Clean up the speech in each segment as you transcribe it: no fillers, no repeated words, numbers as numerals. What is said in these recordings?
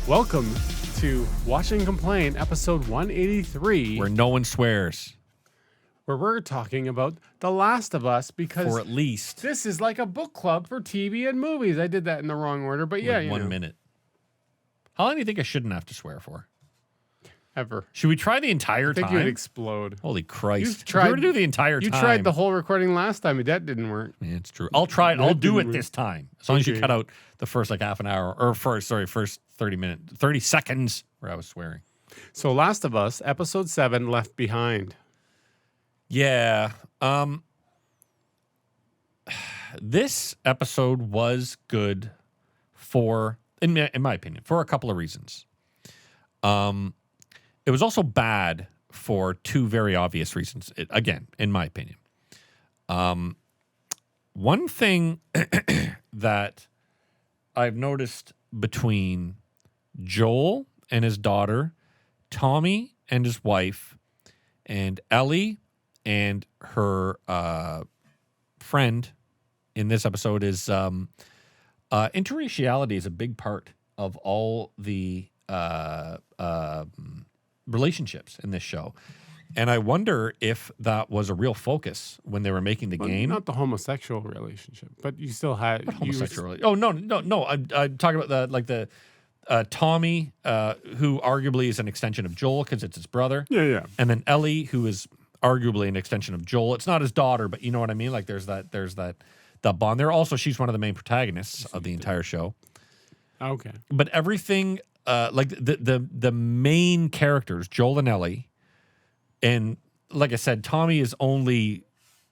Welcome to Watch and Complain, episode 183, Where no one swears. where we're talking about The Last of Us because For at least this is like a book club for TV and movies. I did that in the wrong order, but yeah, like 1 minute. How long do you think I shouldn't have to swear for? ever. Should we try the entire I think time? you would explode. Holy Christ. You've tried- We're going to do the entire You time. tried the whole recording last time, but that didn't work. Yeah, it's true. I'll try it. I'll do it this time. As long as you Okay. cut out the first like half an hour or first 30 seconds where I was swearing. So, Last of Us, episode 7, Left Behind. Yeah. This episode was good for, in my opinion, for a couple of reasons. It was also bad for two very obvious reasons, again, in my opinion. One thing that I've noticed between Joel and his daughter, Tommy and his wife, and Ellie and her friend in this episode is interraciality is a big part of all the relationships in this show. And I wonder if that was a real focus when they were making the game. Not the homosexual relationship, but you still had Homosexual. Oh, no. I'm talking about the Tommy, who arguably is an extension of Joel because it's his brother. Yeah. And then Ellie, who is arguably an extension of Joel. It's not his daughter, but you know what I mean? Like there's that bond there. Also, she's one of the main protagonists of the entire show. Okay. But everything, like the main characters, Joel and Ellie, and like I said, Tommy is only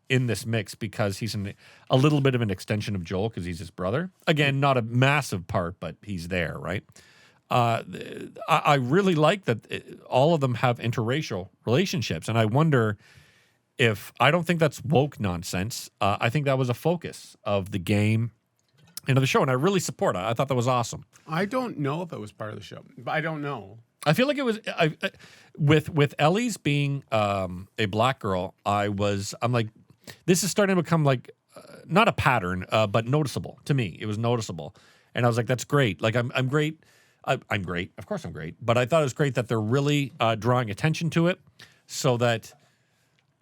in this mix because he's a little bit of an extension of Joel because he's his brother. Again, not a massive part, but he's there, right? I really like that all of them have interracial relationships, and I wonder if I don't think that's woke nonsense. I think that was a focus of the game and of the show, and I really support it. I thought that was awesome. I don't know if it was part of the show, but I don't know. I feel like it was with Ellie's being a black girl. I'm like, this is starting to become like not a pattern, but noticeable to me. It was noticeable, and I was like, that's great. Like I'm great. I'm great. Of course, I'm great. But I thought it was great that they're really drawing attention to it, so that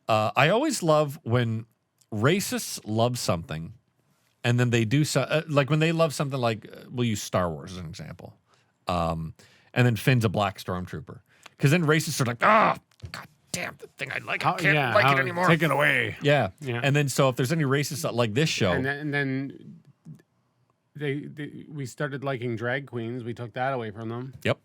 I always love when racists love something, and then they do so. Like when they love something, like we'll use Star Wars as an example. And then Finn's a black stormtrooper. Because then racists are like, God damn, the thing I like, I can't like it anymore. Take it away. Yeah. And then so if there's any racists that like this show. And then we started liking drag queens. We took that away from them. Yep.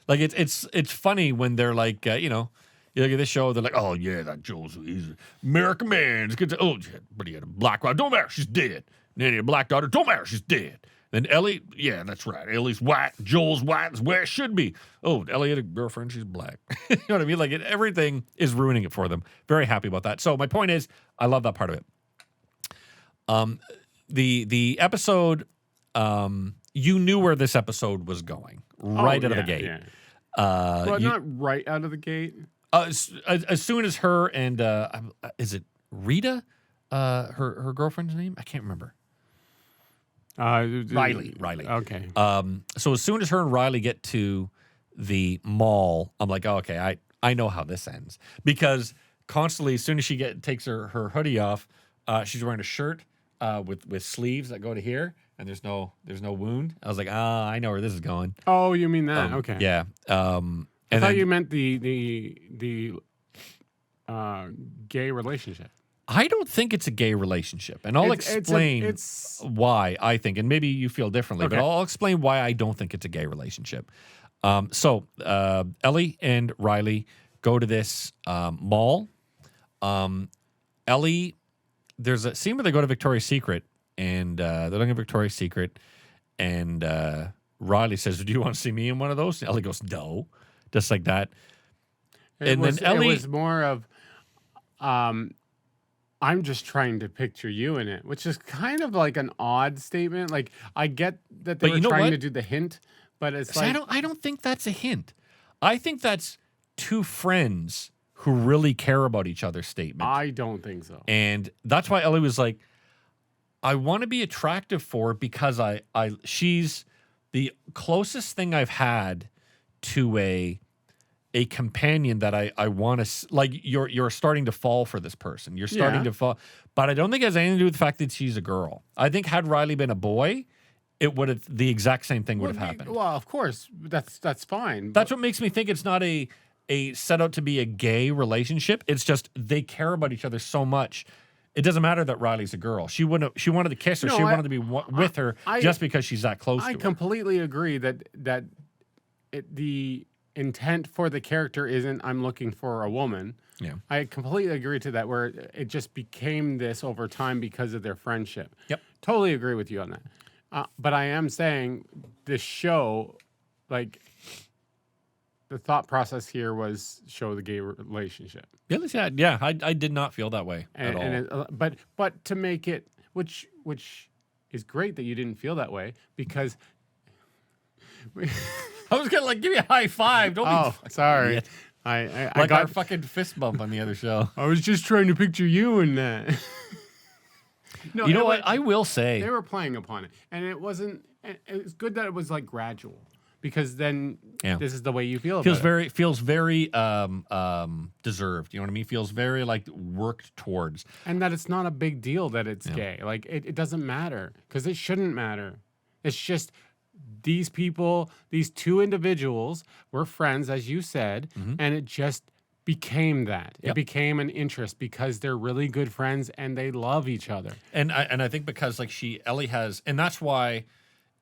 Like it's funny when they're like, you look at this show, they're like, oh yeah, that Joel's he's an American man. It's good to, but he had a black wife. Don't matter, she's dead. And then he had a black daughter. Don't matter, she's dead. Then Ellie, yeah, that's right. Ellie's white. Joel's white is where it should be. Oh, Ellie had a girlfriend. She's black. You know what I mean? Like everything is ruining it for them. Very happy about that. So my point is, I love that part of it. The episode, you knew where this episode was going right out of the gate. Yeah. Well, not right out of the gate. As soon as her and is it Rita? Her girlfriend's name? I can't remember. Riley. Okay. So as soon as her and Riley get to the mall, I'm like, oh, okay, I know how this ends. Because constantly, as soon as she takes her hoodie off, she's wearing a shirt with sleeves that go to here, and there's no wound. I was like, I know where this is going. Oh, you mean that? Okay. Yeah. I thought you meant the gay relationship. I don't think it's a gay relationship, and I'll explain why I think, and maybe you feel differently, but I'll explain why I don't think it's a gay relationship. So Ellie and Riley go to this mall. Ellie, there's a scene where they go to Victoria's Secret, and they're looking at Victoria's Secret, and Riley says, "Do you want to see me in one of those?" And Ellie goes, "No," just like that. It was more of, I'm just trying to picture you in it, which is kind of like an odd statement. Like I get that they were trying to do the hint, but it's like I don't think that's a hint. I think that's two friends who really care about each other's statement. I don't think so. And that's why Ellie was like, I want to be attractive for her because she's The closest thing I've had to a companion that I want to like, you're starting to fall for this person. You're starting to fall, but I don't think it has anything to do with the fact that she's a girl. I think had Riley been a boy, it would have the exact same thing would have happened. Well, of course, that's fine. That's what makes me think it's not a set out to be a gay relationship. It's just they care about each other so much. It doesn't matter that Riley's a girl. She wanted to kiss her. No, she wanted to be with her just because she's that close to her. I completely agree that the intent for the character isn't I'm looking for a woman. Yeah. I completely agree to that, where it just became this over time because of their friendship. Yep. Totally agree with you on that. But I am saying this show, like, the thought process here was show the gay relationship. Yeah, I did not feel that way at all. But to make it, which is great that you didn't feel that way, because I was gonna give you a high five. Don't be sorry. Shit. I got got our fucking fist bump on the other show. I was just trying to picture you in that. No, you know what? I will say they were playing upon it, and it wasn't. It was good that it was like gradual, because then this is the way you feel. Feels very deserved. You know what I mean? Feels very like worked towards, and that it's not a big deal that it's gay. Like it doesn't matter, because it shouldn't matter. It's just these people, these two individuals were friends, as you said, and it just became that. It became an interest because they're really good friends and they love each other. And I think because like Ellie has, and that's why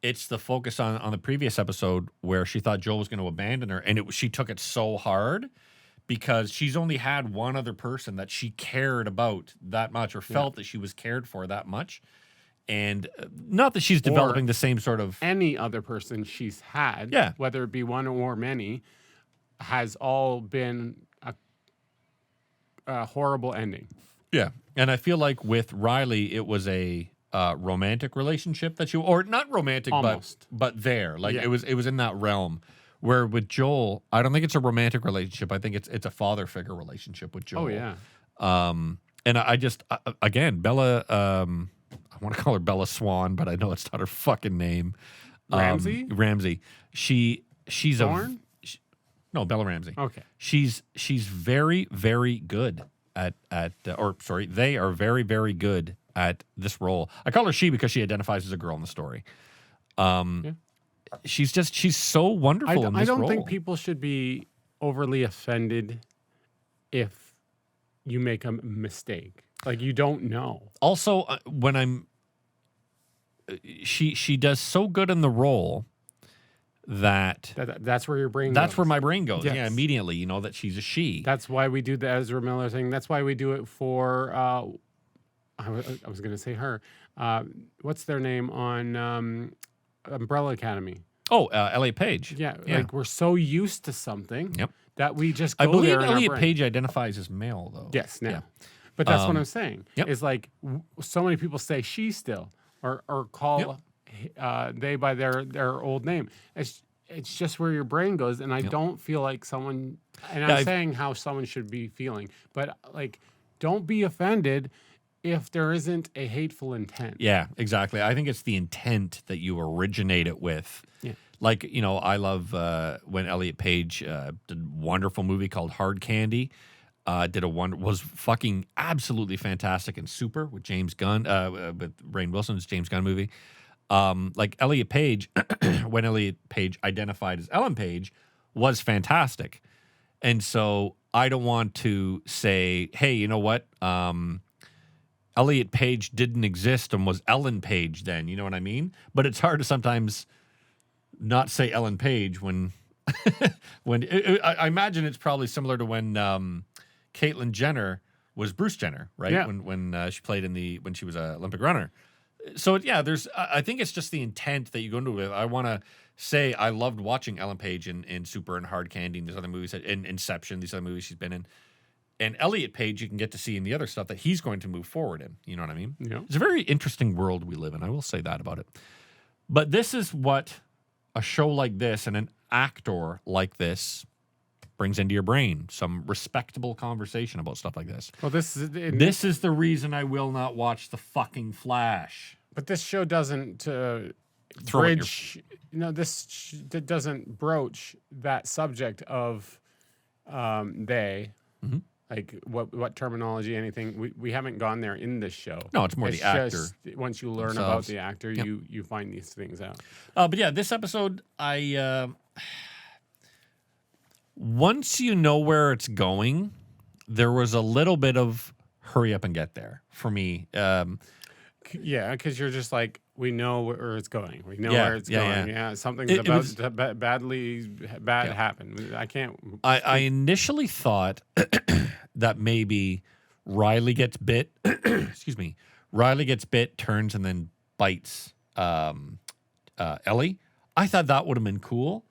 it's the focus on the previous episode where she thought Joel was going to abandon her, and she took it so hard because she's only had one other person that she cared about that much, or felt that she was cared for that much. And not that she's developing the same sort of... Any other person she's had, whether it be one or many, has all been a horrible ending. Yeah. And I feel like with Riley, it was a romantic relationship that or not romantic, almost, but there. Like it was in that realm. Where with Joel, I don't think it's a romantic relationship. I think it's a father figure relationship with Joel. Oh yeah. And I just again, Bella, I want to call her Bella Swan, but I know it's not her fucking name. Ramsey. She's Thorne? No, Bella Ramsey. Okay. She's very, very good at they are very, very good at this role. I call her she because she identifies as a girl in the story. She's so wonderful in this role. I don't think people should be overly offended if you make a mistake. Like, you don't know. Also, when she does so good in the role that's where your brain goes. That's where my brain goes. Yes. Yeah, immediately, that she's a she. That's why we do the Ezra Miller thing. That's why we do it for, I was going to say her. What's their name on Umbrella Academy? Oh, Elliot Page. Yeah, like we're so used to something that we just go I believe there in Elliot our brain. Page identifies as male, though. Yes, now. Yeah. But that's what I'm saying. Yep. Is like so many people say she still or call they by their old name. It's just where your brain goes, and I don't feel like someone. And I'm saying how someone should be feeling, but like, don't be offended if there isn't a hateful intent. Yeah, exactly. I think it's the intent that you originate it with. Yeah. Like, I love when Elliot Page did a wonderful movie called Hard Candy. Was fucking absolutely fantastic and Super with James Gunn, with Rainn Wilson's James Gunn movie. Like Elliot Page, when Elliot Page identified as Ellen Page, was fantastic. And so I don't want to say, hey, you know what? Elliot Page didn't exist and was Ellen Page then, you know what I mean? But it's hard to sometimes not say Ellen Page when I imagine it's probably similar to when Caitlyn Jenner was Bruce Jenner, right? Yeah. When she played when she was an Olympic runner. So I think it's just the intent that you go into it. I want to say I loved watching Ellen Page in Super and Hard Candy and these other movies, in Inception, these other movies she's been in. And Elliot Page, you can get to see in the other stuff that he's going to move forward in. You know what I mean? Yeah. It's a very interesting world we live in. I will say that about it. But this is what a show like this and an actor like this brings into your brain. Some respectable conversation about stuff like this. Well, this is the reason I will not watch The fucking Flash. But this show doesn't throw it bridge. That doesn't broach that subject of they. Mm-hmm. Like what terminology, anything. We haven't gone there in this show. No, it's more the actor just once you learn themselves. about the actor, Yep. you find these things out. But yeah, this episode, once you know where it's going, there was a little bit of hurry up and get there for me. Yeah, because you're just like, we know where it's going. We know Yeah, where it's yeah, going. yeah. Yeah, something's It about was- to bad happen. I can't. I initially thought that maybe Riley gets bit. Excuse me. Riley gets bit, turns, and then bites Ellie. I thought that would have been cool.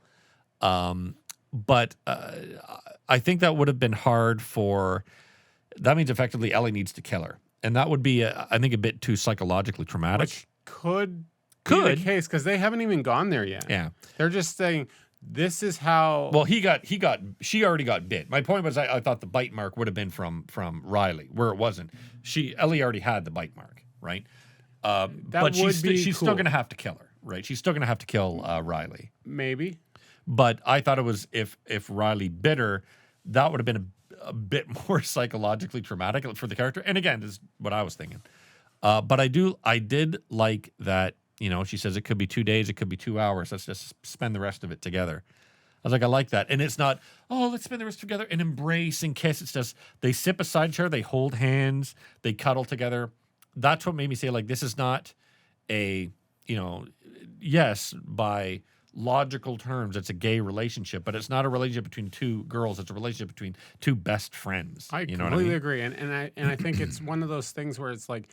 But I think that would have been hard for. That means effectively Ellie needs to kill her. And that would be, I think, a bit too psychologically traumatic. Which could be the case because they haven't even gone there yet. Yeah. They're just saying, this is how. Well, she already got bit. My point was I thought the bite mark would have been from Riley, where it wasn't. Ellie already had the bite mark, right? But she's still cool. going to have to kill her, right? She's still going to have to kill Riley. Maybe. But I thought it was if Riley bit her, that would have been a bit more psychologically traumatic for the character. And again, this is what I was thinking. But I did like that, she says it could be 2 days, it could be 2 hours. Let's just spend the rest of it together. I was like, I like that. And it's not, let's spend the rest together and embrace and kiss. It's just they sit beside each other, they hold hands, they cuddle together. That's what made me say, like, this is not a, yes, by logical terms, it's a gay relationship, but it's not a relationship between two girls. It's a relationship between two best friends. I completely agree, and I think it's one of those things where it's like,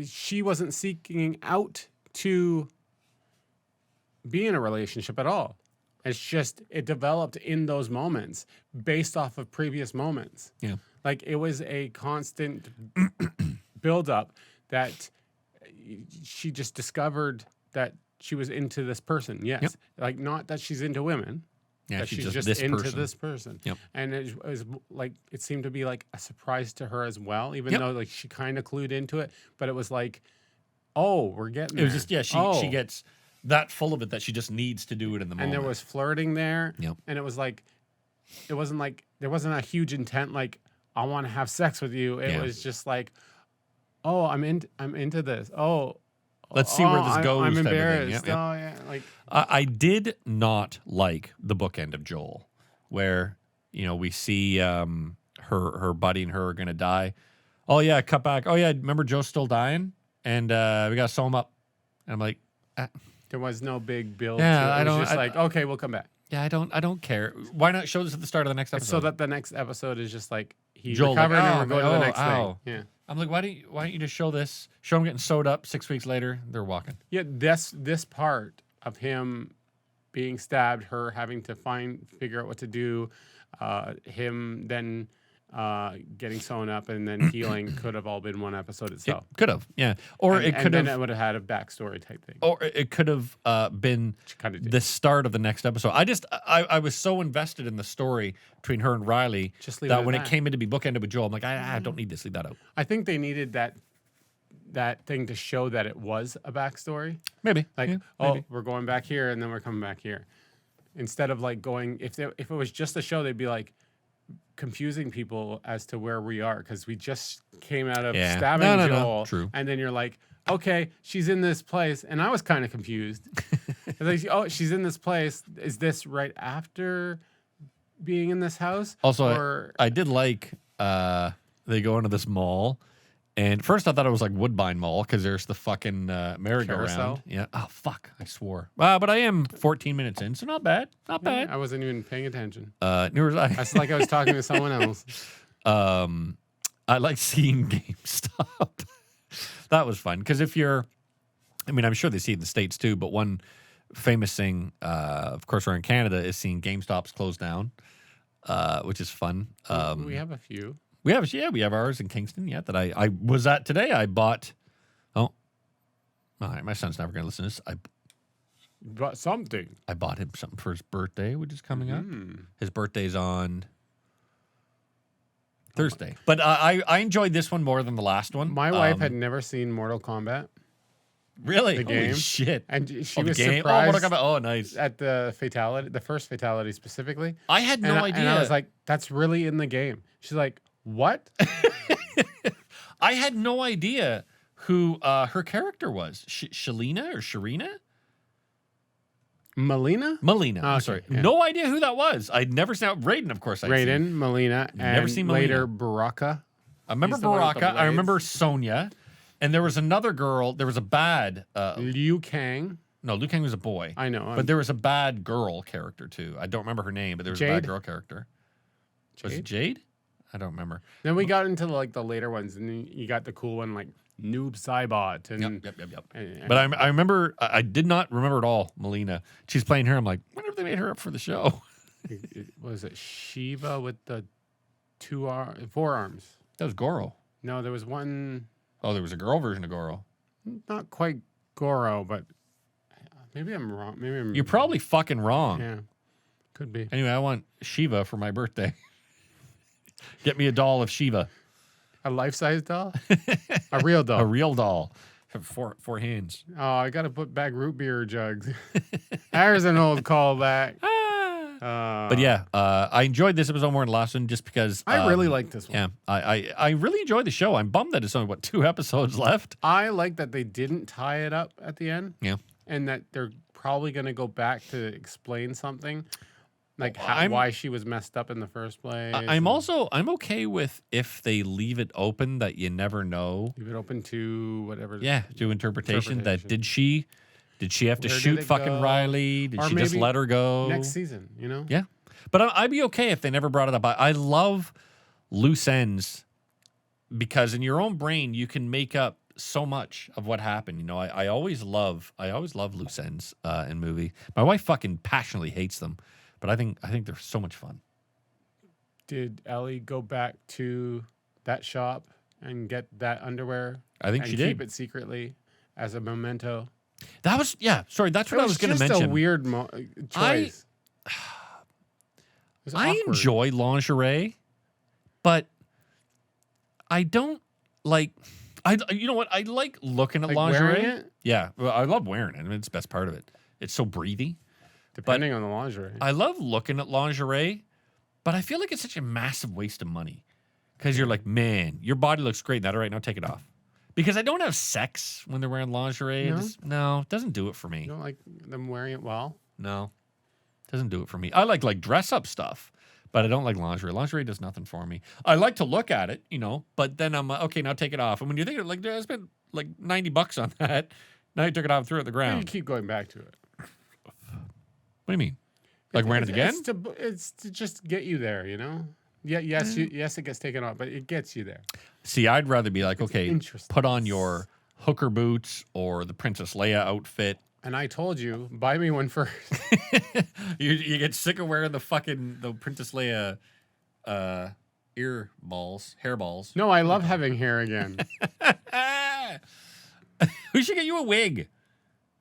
she wasn't seeking out to be in a relationship at all. It's just it developed in those moments based off of previous moments. Yeah, like it was a constant buildup that she just discovered that she was into this person. Yes. Yep. Like not that she's into women. yeah, That she's she's just just this into person. this person. Yep. And it was like it seemed to be like a surprise to her as well, even Yep. though like she kind of clued into it. But it was like, oh, we're getting It was there. just she gets that full of it that she just needs to do it in the moment. And there was flirting there. Yep. And it was like it wasn't like there wasn't a huge intent like I want to have sex with you. It Yeah. was just like, oh, I'm into this. Oh, Let's see where this goes. I'm type of thing. embarrassed. Yep, yep. Oh yeah, like I did not like the bookend of Joel, where we see her buddy and her are gonna die. Oh yeah, cut back. Oh yeah, remember Joe's still dying, and we gotta sew him up. And I'm like, there was no big build. Yeah, to it. I It was don't- just like okay, we'll come back. yeah, I don't care. Why not show this at the start of the next episode? So that the next episode is just like he's Joel, like, recovering and "Oh, we're going to the next ow." thing. Yeah. I'm like, why don't you just show this? Show him getting sewed up 6 weeks later. They're walking. Yeah, this part of him being stabbed, her having to figure out what to do, him then getting sewn up and then healing could have all been one episode itself. Could have, yeah. Or and, it and could then have, it would have had a backstory type thing. or it could have been Kind of did. the start of the next episode. I was so invested in the story between her and Riley Just leave that it when at it that. came in to be bookended with Joel, I'm like, I don't need this. Leave that out. I think they needed that thing to show that it was a backstory. Maybe. Like, yeah, oh, maybe. we're going back here and then we're coming back here. Instead of like going, if it was just a show, they'd be like confusing people as to where we are because we just came out of Yeah. stabbing No, Joel. true. And then you're like, okay, she's in this place. And I was kind of confused. Like, oh, she's in this place. Is this right after being in this house? Also, or I did like they go into this mall. And first I thought it was like Woodbine Mall because there's the fucking merry-go-round. Carousel? Yeah. Oh, fuck. I swore. But I am 14 minutes in, so not bad. Not bad. I wasn't even paying attention. Neither was I. It's like I was talking to someone else. I like seeing GameStop. That was fun because I'm sure they see it in the States too, but one famous thing, of course, we're in Canada, is seeing GameStops close down, which is fun. We have a few. We have ours in Kingston. Yeah, that I was at today. I bought. Oh, all right. My son's never going to listen to this. But something. I bought him something for his birthday, which is coming up. His birthday's on Thursday. But I enjoyed this one more than the last one. My wife had never seen Mortal Kombat. Really? The Holy game. shit. And she the was game. surprised Mortal Kombat. Oh, nice. at the fatality, the first fatality specifically. I had no idea. And I was like, that's really in the game. She's like, what? I had no idea who her character was. Shalina or Sharina? Melina? Melina. I'm Okay, sorry. yeah. No idea who that was. I'd never seen Raiden, of course. Raiden, Melina, and Never seen Melina. later Baraka. I remember He's the one with the Baraka. I remember blades. Sonya. And there was another girl. There was a bad. Liu Kang. No, Liu Kang was a boy. I know. But there was a bad girl character too. I don't remember her name, but there was a Jade? bad girl character. Was it Jade? I don't remember. Then we got into like the later ones, and then you got the cool one like Noob Saibot. And, Yep. and- But I remember, I did not remember at all Melina. She's playing her. I'm like, wonder if they made her up for the show. was it Shiva with the four arms? That was Goro. No, there was one, Oh, there was a girl version of Goro. not quite Goro, but maybe I'm wrong. Maybe I'm. You're probably fucking wrong. Yeah, could be. Anyway, I want Shiva for my birthday. Get me a doll of Shiva. A life-size doll? A real doll? A real doll. Have four hands. Oh, I got to put back root beer jugs. There's an old callback. But yeah, I enjoyed this episode more than the last one just because I really like this one. Yeah, I really enjoyed the show. I'm bummed that it's only 2 episodes left. I like that they didn't tie it up at the end. Yeah. And that they're probably going to go back to explain something. Like I'm- why she was messed up in the first place. I'm okay with if they leave it open that you never know. Leave it open to whatever. Yeah, to interpretation. That Interpretation. did she have to Where did shoot it fucking go? Riley? Did Or she just maybe let her go? Next season, you know? Yeah, but I'd be okay if they never brought it up. I love loose ends because in your own brain you can make up so much of what happened. You know, I always love loose ends in movie. My wife fucking passionately hates them, but I think they're so much fun. Did Ellie go back to that shop and get that underwear? I think and she did. keep it secretly as a memento. That was Sorry, that's what I was going to just mention. a weird choice. It was I awkward. enjoy lingerie, but I don't like. You know what? I like looking at Like lingerie. wearing it? Yeah, well, I love wearing it. I mean, it's the best part of it. It's so breathy. Depending on the lingerie. I love looking at lingerie, but I feel like it's such a massive waste of money because you're like, man, your body looks great. All right, now take it off. Because I don't have sex when they're wearing lingerie. No? It doesn't do it for me. You don't like them wearing it well? No, doesn't do it for me. I like dress up stuff, but I don't like lingerie. Lingerie does nothing for me. I like to look at it, you know, but then I'm like, okay, now take it off. And when you think like, I spent like $90 on that. Now you took it off and threw it at the You ground. keep going back to it. What do you mean? Like wearing it again? It's to just get you there, you know? Yeah, yes, it gets taken off, but it gets you there. See, I'd rather be like, okay, interesting. put on your hooker boots or the Princess Leia outfit. And I told you, buy me one first. You get sick of wearing the Princess Leia hair balls. No, I love having hair again. We should get you a wig.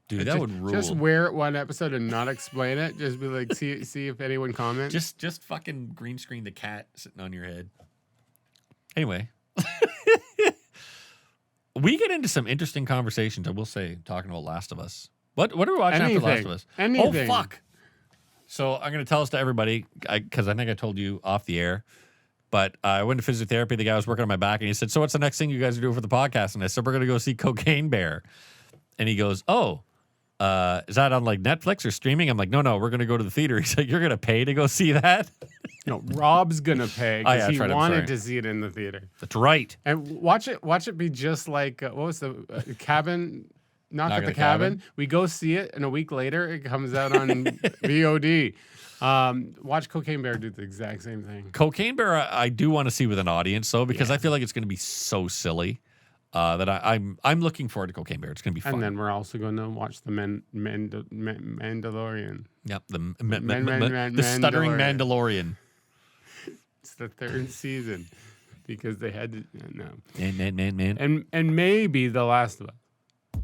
Dude, that would rule. Just wear it one episode and not explain it. Just be like, see if anyone comments. Just fucking green screen the cat sitting on your head. Anyway. We get into some interesting conversations, I will say, talking about Last of Us. What are we watching after Last of Us? Anything. Oh, fuck. So I'm going to tell this to everybody, because I think I told you off the air, but I went to physiotherapy. The guy was working on my back, and he said, so what's the next thing you guys are doing for the podcast? And I said, we're going to go see Cocaine Bear. And he goes, oh, is that on like Netflix or streaming? I'm like, no, we're going to go to the theater. He's like, you're going to pay to go see that? No, Rob's gonna pay because that's he right, I'm wanted sorry. to see it in the theater. That's right. And watch it be just like what was the cabin? Knock at the Cabin. cabin. We go see it, and a week later it comes out on VOD. Watch Cocaine Bear do the exact same thing. Cocaine Bear, I do want to see with an audience, though, because I feel like it's going to be so silly that I'm looking forward to Cocaine Bear. It's going to be fun. And then we're also going to watch the Mandalorian. Yep, the stuttering Mandalorian. It's the third season because they had to. No. Man. And maybe The Last of Us.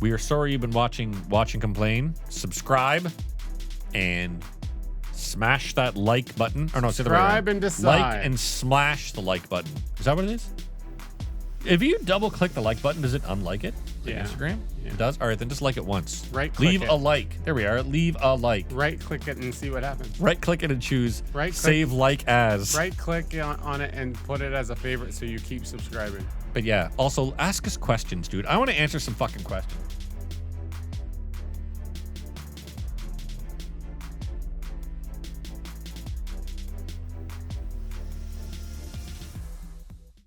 We are sorry you've been watching Complain. Subscribe and smash that like button. Or no, it's the other way around. Subscribe and decide. Like and smash the like button. Is that what it is? If you double click the like button, does it unlike it? Like Yeah. Instagram? Yeah. It does? All right, then just like it once. Right-click Leave it. a like. There we are. Leave a like. Right click it and see what happens. Right click it and choose Right-click- save like as. Right click on it and put it as a favorite so you keep subscribing. But yeah, also ask us questions, dude. I want to answer some fucking questions.